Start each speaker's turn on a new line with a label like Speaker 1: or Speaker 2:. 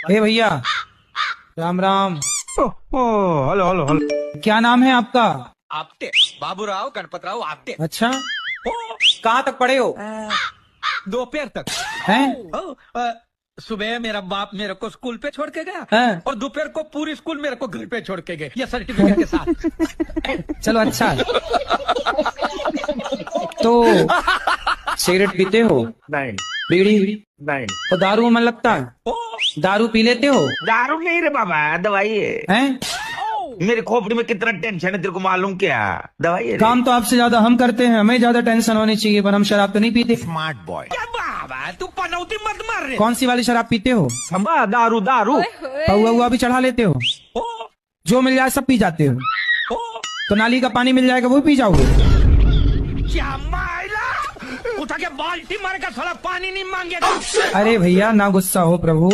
Speaker 1: हे भैया, Ram Ram.
Speaker 2: Hello hello hello.
Speaker 1: क्या नाम है आपका?
Speaker 3: आपटे बाबूराव गणपतराव आपटे।
Speaker 1: अच्छा, कहाँ तक पढ़े हो?
Speaker 3: दोपहर तक
Speaker 1: हैं?
Speaker 3: सुबह मेरा बाप मेरे को स्कूल पे छोड़ के गया
Speaker 1: हैं?
Speaker 3: और दोपहर को पूरी स्कूल मेरे को घर पे छोड़ के गए, ये सर्टिफिकेट के साथ।
Speaker 1: चलो अच्छा है। तो सिगरेट पीते हो?
Speaker 2: नहीं
Speaker 1: बीड़ी?
Speaker 2: नहीं,
Speaker 1: तो दारू में मन लगता है? दारू पी लेते हो?
Speaker 2: दारू नहीं रे बाबा, दवाई है।
Speaker 1: हैं?
Speaker 2: मेरे खोपड़ी में कितना टेंशन है तेरे को मालूम क्या? दवाई है रे।
Speaker 1: काम तो आपसे ज्यादा हम करते हैं, हमें ज्यादा टेंशन होनी चाहिए, पर हम शराब तो नहीं पीते।
Speaker 2: Smart boy.
Speaker 3: क्या बाबा तू पनौती मत मार रे।
Speaker 1: कौन सी वाली शराब पीते हो?
Speaker 2: खंबा दारू दारू।
Speaker 1: पौआ हुआ भी चढ़ा लेते हो? जो मिल जाए सब पी जाते हो? तो नाली का पानी मिल जाएगा वो पी जाओगे?
Speaker 3: क्या मायला उठा के बाल्टी मार का साला पानी नहीं मांगेगा।
Speaker 1: अरे भैया ना गुस्सा हो प्रभु।